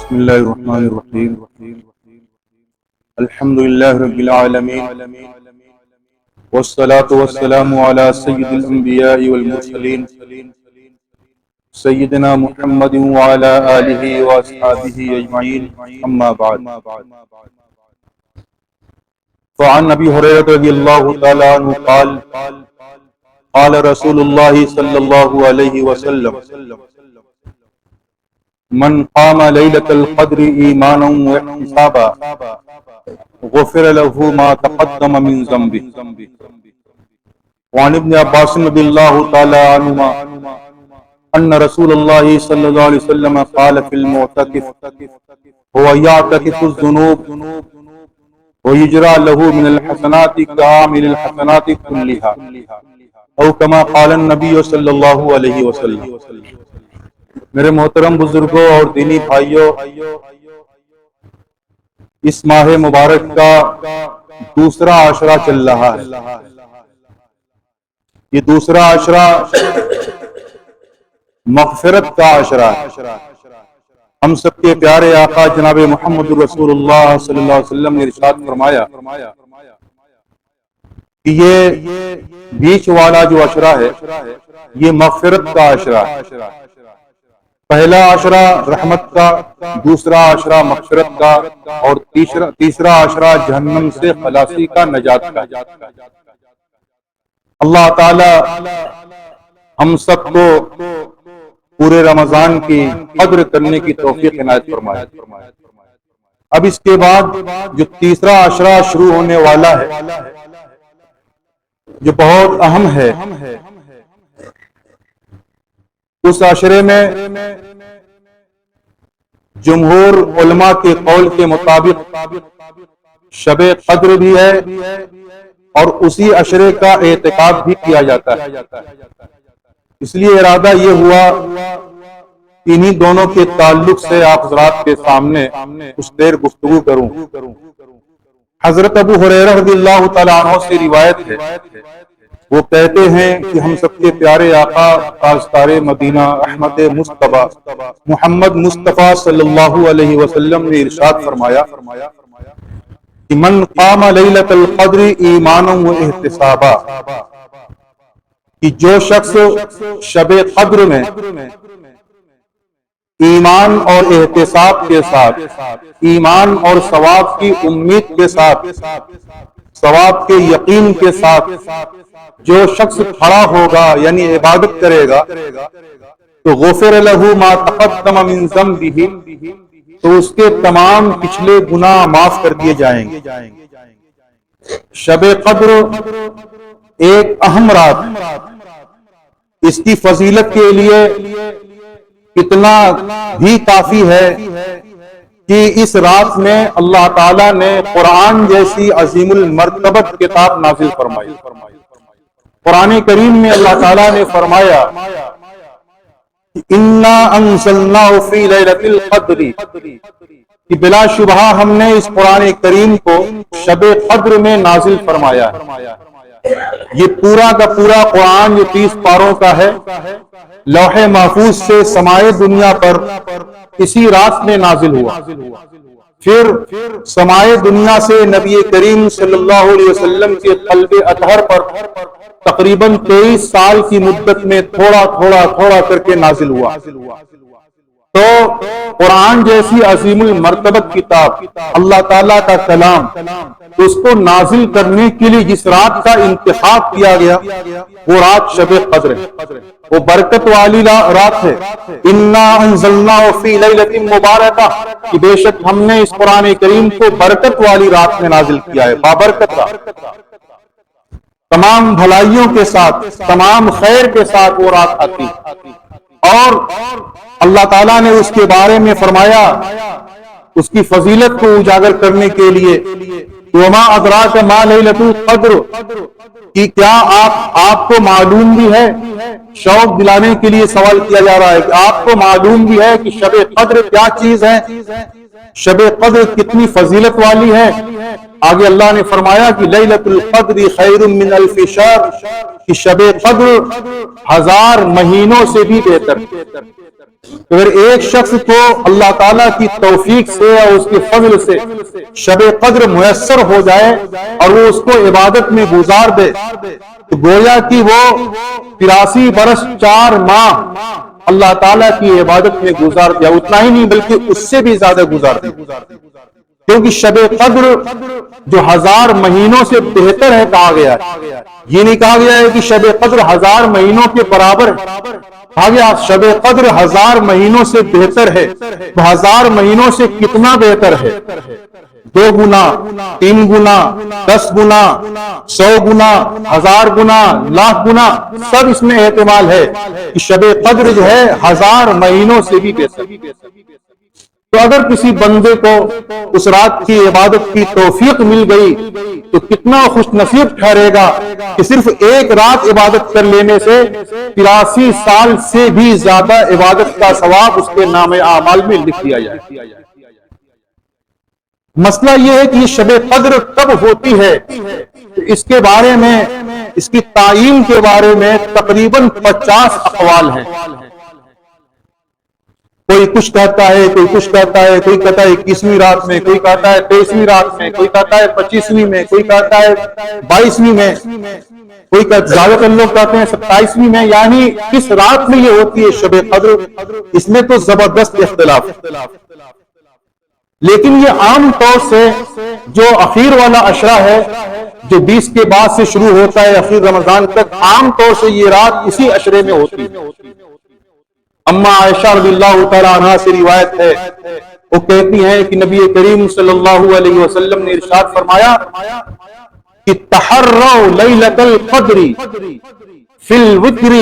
بسم الله الرحمن الرحيم. الحمد لله رب العالمين، والصلاة والسلام على سيد الأنبياء والمرسلين سيدنا محمد وعلى آله وأصحابه أجمعين، أما بعد. فعن أبي هريرة رضي الله تعالى عنه قال قال رسول الله صلى الله عليه وسلم: من قام ليلة القدر إيمانا واحتسابا غفر له ما تقدم من ذنبه. وعن ابن عباس رضي الله تعالى عنهما أن رسول الله صلى الله عليه وسلم قال في المعتكف: هو يعتكف الذنوب ويجرى له من الحسنات كعامل الحسنات كلها، أو كما قال النبي صلى الله عليه وسلم. میرے محترم بزرگوں اور دینی بھائیوں، اس ماہ مبارک کا دوسرا عشرہ چل رہا ہے. یہ دوسرا عشرہ مغفرت کا عشرہ ہے. ہم سب کے پیارے آقا جناب محمد رسول اللہ صلی اللہ علیہ وسلم نے ارشاد فرمایا کہ یہ بیچ والا جو عشرہ ہے یہ مغفرت کا عشرہ ہے. پہلا عشرہ رحمت کا، دوسرا عشرہ مغفرت کا، اور تیسرا عشرہ جہنم سے خلاصی کا، نجات کا. اللہ تعالی ہم سب کو پورے رمضان کی قدر کرنے کی توفیق عنایت فرمائے. اب اس کے بعد جو تیسرا عشرہ شروع ہونے والا ہے جو بہت اہم ہے، اس عشرے میں جمہور علماء کے قول کے مطابق شب قدر بھی ہے اور اسی عشرے کا اعتقاد بھی کیا جاتا ہے. اس لیے ارادہ یہ ہوا انہی دونوں کے تعلق سے آپ حضرات کے سامنے کچھ دیر گفتگو کروں. حضرت ابو ہریرہ رضی اللہ تعالیٰ عنہ سے روایت ہے، وہ کہتے ہیں کہ ہم سب کے پیارے آقا تاجدار مدینہ احمد مصطفیٰ محمد مصطفیٰ صلی اللہ علیہ وسلم نے ارشاد فرمایا کہ من قام لیلۃ القدر ایمانا و احتسابا، کہ جو شخص شب قدر میں ایمان اور احتساب کے ساتھ، ایمان اور ثواب کی امید کے ساتھ، ثواب کے یقین کے ساتھ جو شخص کھڑا ہوگا یعنی عبادت کرے گا، تو غفر له ما تقدم من ذنبه، تو اس کے تمام پچھلے گناہ معاف کر دیے جائیں گے. شب قدر ایک اہم رات، اس کی فضیلت کے لیے اتنا بھی کافی ہے کہ اس رات میں اللہ تعالیٰ نے قرآن جیسی عظیم المرتبت کتاب نازل فرمائی. قرآن کریم میں اللہ تعالیٰ نے فرمایا اِنَّا أَنزَلْنَاهُ فِي لَيْلَةِ الْقَدْرِ، کہ بلا شبہ ہم نے اس قرآن کریم کو شب قدر میں نازل فرمایا ہے. یہ پورا کا پورا قرآن جو 30 پاروں کا ہے، لوح محفوظ سے سمائے دنیا پر اسی رات میں نازل ہوا. پھر سمائے دنیا سے نبی کریم صلی اللہ علیہ وسلم کے قلب اطہر پر تقریباً 23 سال کی مدت میں تھوڑا تھوڑا کر کے نازل ہوا. تو قرآن جیسی عظیم المرتبت کتاب، اللہ تعالیٰ کا کلام، اس کو نازل کرنے کے لیے جس رات کا انتخاب کیا گیا وہ رات شب قدر ہے، وہ برکت والی رات ہے. اِنَّا أَنزَلْنَاهُ فِي لَيْلَةٍ مُبَارَكَةٍ، کہ بے شک ہم نے اس قرآن کریم کو برکت والی رات میں نازل کیا ہے، بابرکت رات، تمام بھلائیوں کے ساتھ، تمام خیر کے ساتھ وہ رات آتی. اور اللہ تعالیٰ نے اس کے بارے میں فرمایا اس کی فضیلت کو اجاگر کرنے کے لیے وَمَا أَدْرَاكَ مَا لَيْلَةُ الْقَدْرِ، کہ کیا آپ کو معلوم بھی ہے، شوق دلانے کے لیے سوال کیا جا رہا ہے کہ آپ کو معلوم بھی ہے کہ شب قدر کیا چیز ہے، شب قدر کتنی فضیلت والی ہے. آگے اللہ نے فرمایا کہ لیلۃ القدر خیر من الف شہر، کہ شب قدر 1000 مہینوں سے بھی بہتر. اگر ایک شخص کو اللہ تعالیٰ کی توفیق سے اور اس کے فضل سے شب قدر میسر ہو جائے اور وہ اس کو عبادت میں گزار دے تو گویا کہ وہ 83 برس 4 ماہ اللہ تعالیٰ کی عبادت میں گزار دیا، اتنا ہی نہیں بلکہ اس سے بھی زیادہ گزار دیا، کیونکہ شب قدر جو 1000 مہینوں سے بہتر ہے کہا گیا ہے۔ یہ نہیں کہا گیا ہے کہ شب قدر 1000 مہینوں کے برابر ہے، کہا گیا شب قدر 1000 مہینوں سے بہتر ہے۔ تو 1000 مہینوں سے کتنا بہتر ہے؟ 2 گنا، 3 گنا، 10 گنا، 100 گنا، 1000 گنا، لاکھ گنا، سب اس میں احتمال ہے کہ شب قدر جو ہے 1000 مہینوں سے بھی بہتر۔ تو اگر کسی بندے کو اس رات کی عبادت کی توفیق مل گئی تو کتنا خوش نصیب ٹھہرے گا کہ صرف ایک رات عبادت کر لینے سے 83 سال سے بھی زیادہ عبادت کا ثواب اس کے نام اعمال میں لکھ دیا جائے۔ مسئلہ یہ ہے کہ یہ شب قدر کب ہوتی ہے، اس کے بارے میں، اس کی تعین کے بارے میں تقریباً 50 اقوال ہیں۔ کوئی کچھ کہتا ہے، کوئی کچھ کہتا ہے، کوئی کہتا ہے 21ویں رات میں، کوئی کہتا ہے 23ویں رات میں، کوئی کہتا ہے 25ویں میں، کوئی کہتا ہے 22ویں میں، کوئی زیادہ تر لوگ کہتے ہیں 27ویں میں، یعنی کس رات میں یہ ہوتی ہے شب قدر، اس میں تو زبردست اختلاف۔ لیکن یہ عام طور سے جو اخیر والا عشرہ ہے، جو 20 کے بعد سے شروع ہوتا ہے اخیر رمضان تک، عام طور سے یہ رات اسی عشرے میں ہوتی ہے۔ اما عائشہ رضی اللہ تعالیٰ عنہا سے روایت ہے، وہ کہتی ہیں کہ نبی کریم صلی اللہ علیہ وسلم نے ارشاد فرمایا کہ تحروا لیلۃ القدر فی الوتر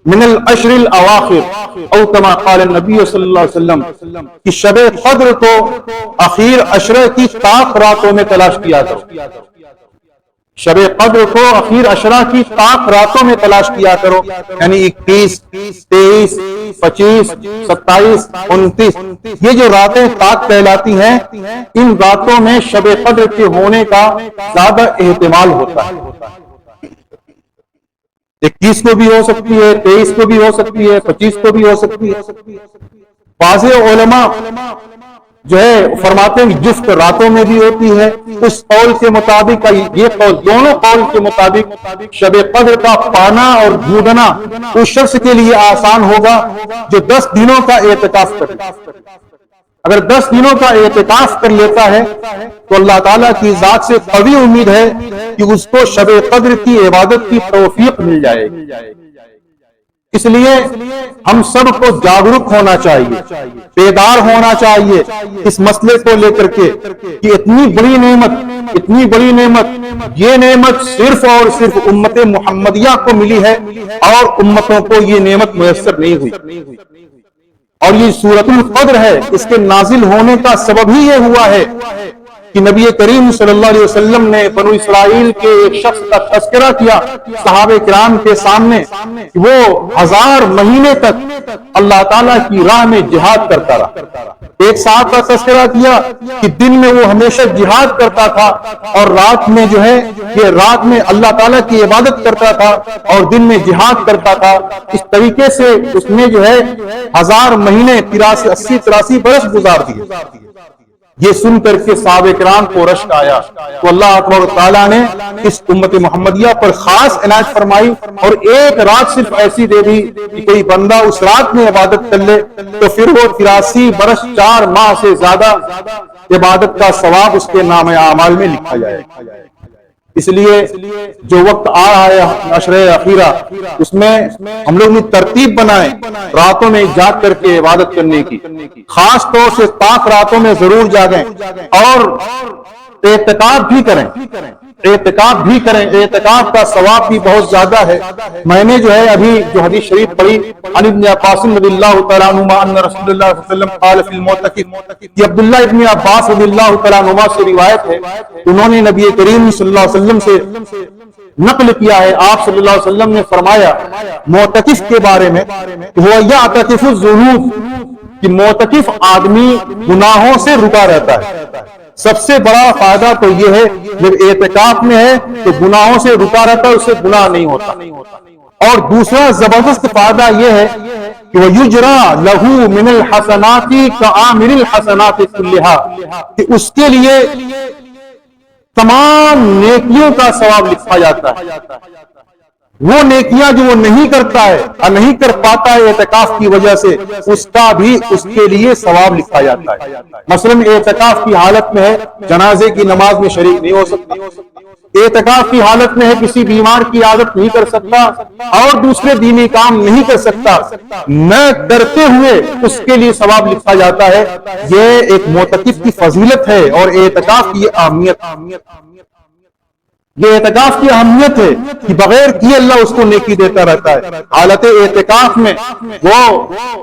من العشر الاواخر او کما قال النبی صلی اللہ علیہ وسلم کہ شب قدر کو اخیر عشرہ کی طاق راتوں میں تلاش کیا کرو، شب قدر کو اخیر عشرہ کی طاق راتوں میں تلاش کیا کرو، یعنی 21، 23، 25، 27، 29 یہ جو راتیں طاق کہلاتی ہیں، ان راتوں میں شب قدر کے ہونے کا زیادہ احتمال ہوتا ہے۔ 21 کو بھی ہو سکتی ہے، 23 کو بھی ہو سکتی ہے، 25 کو بھی ہو سکتی ہے۔ بعض علماء جو ہے فرماتے ہیں جفت راتوں میں بھی ہوتی ہے۔ اس قول کے مطابق، یہ قول دونوں قول کے مطابق شب قدر کا پانا اور ڈھونڈنا اس شخص کے لیے آسان ہوگا جو 10 دنوں کا اعتکاف کرے۔ اگر 10 دنوں کا اعتکاف کر لیتا ہے تو اللہ تعالیٰ کی ذات سے قوی امید ہے کہ اس کو شب قدر کی عبادت کی توفیق مل جائے گی۔ اس لیے ہم سب کو جاگرک ہونا چاہیے، بیدار ہونا چاہیے اس مسئلے کو لے کر کے کہ اتنی بڑی نعمت، یہ نعمت صرف اور صرف امت محمدیہ کو ملی ہے اور امتوں کو یہ نعمت میسر نہیں ہوئی۔ اور یہ سورۃ القدر ہے، اس کے نازل ہونے کا سبب ہی یہ ہوا ہے کہ نبی کریم صلی اللہ علیہ وسلم نے بنو اسرائیل کے ایک شخص کا تذکرہ کیا صحابہ کرام کے سامنے، وہ 1000 مہینے تک اللہ تعالیٰ کی راہ میں جہاد کرتا رہا۔ ایک صاحب کا تذکرہ کیا کہ دن میں وہ ہمیشہ جہاد کرتا تھا اور رات میں جو ہے یہ رات میں اللہ تعالیٰ کی عبادت کرتا تھا اور دن میں جہاد کرتا تھا۔ اس طریقے سے اس نے جو ہے 1000 مہینے 83 برس گزار دیے۔ یہ سن کر کے صحابہ کرام کو رشک آیا تو اللہ اکبر تعالیٰ نے اس امت محمدیہ پر خاص عنایت فرمائی اور ایک رات صرف ایسی دے دی کہ کوئی بندہ اس رات میں عبادت کر لے تو پھر وہ 83 برس 4 ماہ سے زیادہ عبادت کا ثواب اس کے نام اعمال میں لکھا جائے۔ اس لیے جو وقت آ رہا ہے عشرہ اخیرہ، اس میں ہم لوگ نے ترتیب بنائیں راتوں میں جاگ کر کے عبادت کرنے کی، خاص طور سے طاق راتوں میں ضرور جاگیں اور اعتکاف بھی کریں، اعتکاف کا ثواب بھی بہت زیادہ ہے۔ میں نے جو ہے ابھی جو حدیث شریف پڑھی عن ابن عباس رضی اللہ تعالیٰ عنہما ان رسول اللہ صلی اللہ علیہ وسلم قال فی المعتکف، یہ عبداللہ ابن عباس رضی اللہ تعالیٰ عنہما سے روایت ہے، انہوں نے نبی کریم صلی اللہ علیہ وسلم سے نقل کیا ہے، آپ صلی اللہ علیہ وسلم نے فرمایا معتکف کے بارے میں وہ یعتکف الذنوب، کہ معتکف آدمی گناہوں سے رکا رہتا ہے۔ سب سے بڑا فائدہ تو یہ ہے جب اعتکاف میں ہے تو گناہوں سے رکا رہتا ہے، اس سے گناہ نہیں ہوتا۔ اور دوسرا زبردست فائدہ یہ ہے کہ وَيُجْرَى لَهُ مِنَ الْحَسَنَاتِ كَعَامِلِ الْحَسَنَاتِ كُلِّهَا، کہ اس کے لیے تمام نیکیوں کا ثواب لکھا جاتا ہے۔ وہ نیکیاں جو وہ نہیں کرتا ہے اور نہیں کر پاتا ہے اعتکاف کی وجہ سے، اس کا بھی اس کے لیے ثواب لکھا جاتا ہے۔ مثلاً اعتکاف کی حالت میں ہے، جنازے کی نماز میں شریک نہیں ہو سکتا، اعتکاف کی حالت میں ہے، کسی بیمار کی عادت نہیں کر سکتا اور دوسرے دینی کام نہیں کر سکتا، نہ کرتے ہوئے اس کے لیے ثواب لکھا جاتا ہے۔ یہ ایک معتکف کی فضیلت ہے اور اعتکاف کی اہمیت، یہ اعتکاف کی اہمیت ہے کہ بغیر کیے اللہ اس کو نیکی دیتا رہتا ہے۔ حالت اعتکاف میں وہ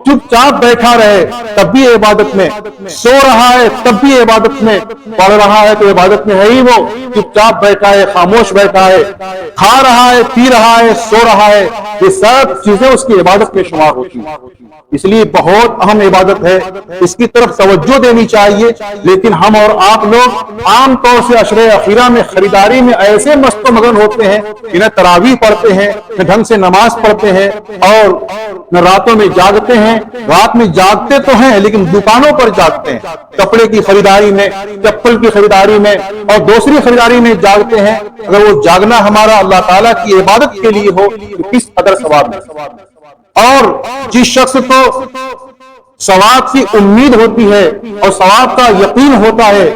چپ چاپ بیٹھا رہے تب بھی عبادت میں، سو رہا ہے تب بھی عبادت میں، پڑھ رہا ہے تو عبادت میں ہے ہی، وہ چپ چاپ بیٹھا ہے، خاموش بیٹھا ہے، کھا رہا ہے، پی رہا ہے، سو رہا ہے، یہ سب چیزیں اس کی عبادت میں شمار ہوتی ہیں۔ اس لیے بہت اہم عبادت ہے، اس کی طرف توجہ دینی چاہیے۔ لیکن ہم اور آپ لوگ عام طور سے عشرے اخیرہ میں خریداری میں ایسے مست و مگن ہوتے ہیں کہ نہ تراویح پڑھتے ہیں، نہ ڈھنگ سے نماز پڑھتے ہیں، اور نہ راتوں میں جاگتے ہیں۔ رات میں جاگتے تو ہیں لیکن دکانوں پر جاگتے ہیں، کپڑے کی خریداری میں، چپل کی خریداری میں اور دوسری خریداری میں جاگتے ہیں۔ اگر وہ جاگنا ہمارا اللہ تعالیٰ کی عبادت کے لیے ہو تو کس قدر ثواب ہے۔ اور جس شخص کو ثواب کی امید ہوتی ہے اور ثواب کا یقین ہوتا ہے،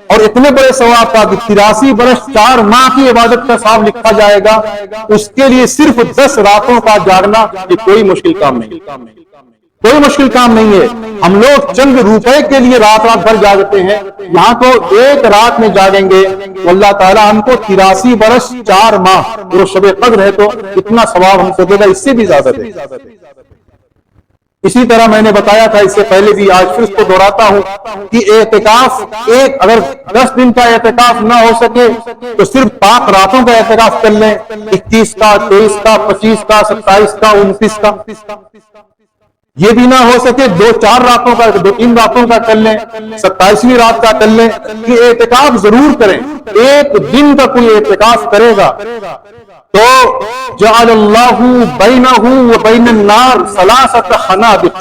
اور اتنے بڑے ثواب کا کہ 83 برس 4 ماہ کی عبادت کا ثواب لکھا جائے گا، اس کے لیے صرف 10 راتوں کا جاگنا یہ کوئی مشکل کام نہیں، کوئی مشکل کام نہیں ہے۔ ہم لوگ چند روپے کے لیے رات رات بھر جاگتے ہیں، یہاں تو ایک رات میں جاگیں گے تو اللہ تعالیٰ ہم کو 83 برس 4 ماہ، جو شب قدر ہے تو اتنا ثواب ہم کو دے گا، اس سے بھی زیادہ دے گا۔ اسی طرح میں نے بتایا تھا اس سے پہلے بھی، آج پھر اس کو دہراتا ہوں کہ اعتکاف اگر 10 دن کا اعتکاف نہ ہو سکے تو صرف 5 راتوں کا اعتکاف کر لیں، 21 کا، 23 کا، 25 کا، 27 کا، 29 کا۔ یہ بھی نہ ہو سکے 2-4 راتوں کا، 2-3 راتوں کا کر لیں، 27ویں رات کا کر لیں، کہ اعتکاف ضرور کریں۔ ایک دن کا کوئی اعتکاف کرے گا تو جعل اللہ بینہ وبین النار 3 خنادق،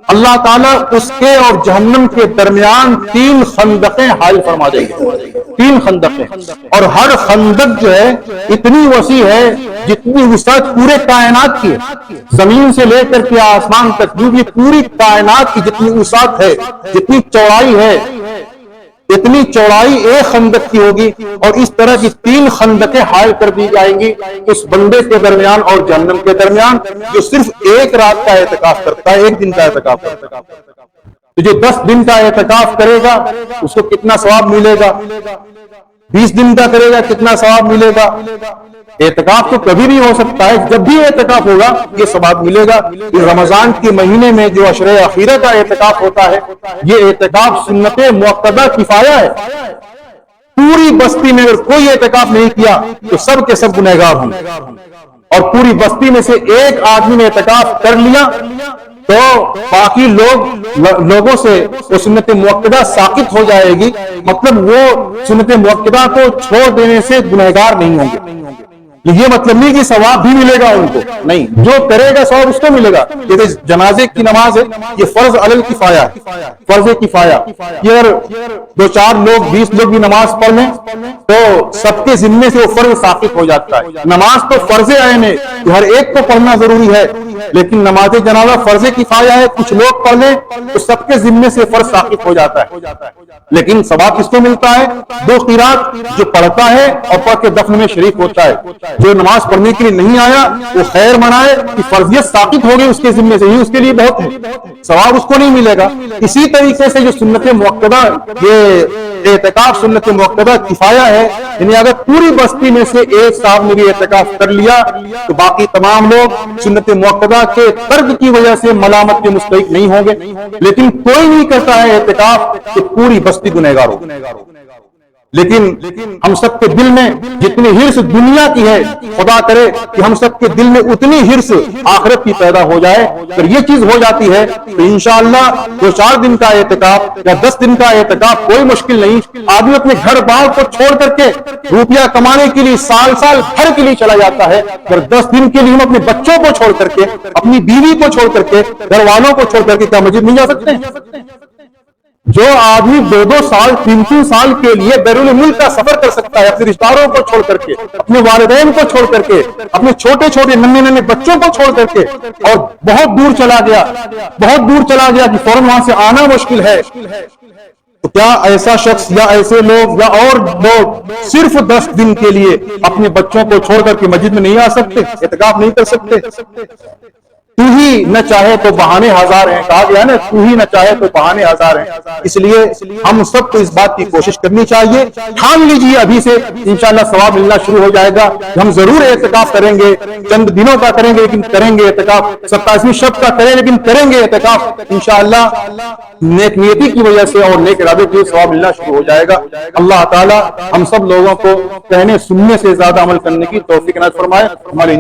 اللہ تعالیٰ اس کے اور جہنم کے درمیان 3 خندقیں حائل فرما دیں گے، 3 خندقیں، اور ہر خندق جو ہے اتنی وسیع ہے جتنی وسعت پورے کائنات کی ہے، زمین سے لے کر کے آسمان تک، یہ پوری کائنات کی جتنی وسعت ہے، جتنی چوڑائی ہے، اتنی چوڑائی ایک خندق کی ہوگی، اور اس طرح کی 3 خندقیں حائل کر دی جائیں گی اس بندے کے درمیان اور جہنم کے درمیان، جو صرف ایک رات کا اعتکاف کرتا ہے، ایک دن کا اعتکاف کرتا ہے۔ تو جو 10 دن کا اعتکاف کرے گا اس کو کتنا ثواب ملے گا، 20 دن کا کرے گا کتنا ثواب ملے گا۔ اعتکاف تو کبھی بھی ہو سکتا ہے، جب بھی اعتکاف ہوگا یہ ثواب ملے گا۔ رمضان کے مہینے میں جو عشرے اخیرہ کا اعتکاف ہوتا ہے، یہ اعتکاف سنت مؤکدہ کفایہ ہے۔ پوری بستی میں اگر کوئی اعتکاف نہیں کیا تو سب کے سب گنہگار ہوں گے، اور پوری بستی میں سے ایک آدمی نے اعتکاف کر لیا تو باقی لوگوں سے وہ سنت مؤکدہ ساقط ہو جائے گی، مطلب وہ سنت مؤکدہ کو چھوڑ دینے سے گنہگار نہیں ہوں گے۔ یہ مطلب نہیں کہ ثواب بھی ملے گا ان کو، نہیں، جو کرے گا ثواب اس کو ملے گا۔ جیسے جنازے کی نماز ہے، یہ فرض علی الکفایہ ہے، فرض کفایہ۔ یہ اگر 2-4 لوگ 20 لوگ بھی نماز پڑھ لیں تو سب کے ذمے سے وہ فرض ساقط ہو جاتا ہے۔ نماز تو فرض عین ہے، ہر ایک کو پڑھنا ضروری ہے، لیکن نماز جنازہ فرض کفایہ ہے، کچھ لوگ پڑھ لیں تو سب کے ذمے سے فرض ساقط ہو جاتا ہے۔ لیکن ثواب کس کو ملتا ہے؟ 2 قرات، جو پڑھتا ہے اور پڑھ کے دفن میں شریک ہوتا ہے۔ جو نماز پڑھنے کے لیے نہیں آیا وہ خیر منائے کہ فرضیت ساقط ہو گئی اس کے ذمے سے، یہ اس کے لیے بہت ہے، ثواب اس کو نہیں ملے گا۔ اسی طریقے سے جو سنت مؤکدہ، یہ اعتکاف سنت مؤکدہ کفایہ ہے، یعنی اگر پوری بستی میں سے ایک صاحب نے بھی اعتکاف کر لیا تو باقی تمام لوگ سنت مؤکدہ کے ترک کی وجہ سے ملامت کے مستحق نہیں ہوں گے۔ لیکن کوئی نہیں کرتا ہے اعتکاف کہ پوری بستی گنہگار ہو۔ لیکن ہم سب کے دل میں جتنی ہرس دنیا کی ہے، خدا کرے کہ ہم سب کے دل میں اتنی ہرس آخرت کی پیدا ہو جائے۔ اگر یہ چیز ہو جاتی ہے تو انشاءاللہ جو 4 دن کا اعتکاف یا 10 دن کا اعتکاف کوئی مشکل نہیں۔ آدمی اپنے گھر بار کو چھوڑ کر کے روپیہ کمانے کے لیے سال بھر کے لیے چلا جاتا ہے، اگر 10 دن کے لیے ہم اپنے بچوں کو چھوڑ کر کے، اپنی بیوی کو چھوڑ کر کے، گھر والوں کو چھوڑ کر کے کیا مسجد نہیں جا سکتے ہیں؟ جو آدمی 2 سال 3 سال کے لیے بیرون ملک کا سفر کر سکتا ہے، اپنے رشتہ داروں کو چھوڑ کر کے، اپنے والدین کو چھوڑ کر کے، اپنے چھوٹے چھوٹے ننھے بچوں کو چھوڑ کر کے، اور بہت دور چلا گیا کہ فوراً وہاں سے آنا مشکل ہے، تو کیا ایسا شخص یا ایسے لوگ یا اور لوگ صرف 10 دن کے لیے اپنے بچوں کو چھوڑ کر کے مسجد میں نہیں آ سکتے، اعتکاف نہیں کر سکتے؟ تو ہی نہ چاہے تو بہانے ہزار ہیں، کہا گیا نا، تو ہی نہ چاہے تو بہانے ہزار ہیں۔ اس لیے ہم سب کو اس بات کی کوشش کرنی چاہیے، ٹھان لیجیے ابھی سے، انشاءاللہ ثواب ملنا شروع ہو جائے گا، ہم ضرور اعتکاف کریں گے، چند دنوں کا کریں گے لیکن کریں گے اعتکاف، 27ویں شب کا کریں لیکن کریں گے اعتکاف، انشاءاللہ نیک نیتی کی وجہ سے اور نیک ارادے کے ثواب ملنا شروع ہو جائے گا۔ اللہ تعالی ہم سب لوگوں کو کہنے سننے سے زیادہ عمل کرنے کی توفیق عنایت فرمائے۔ ہمارے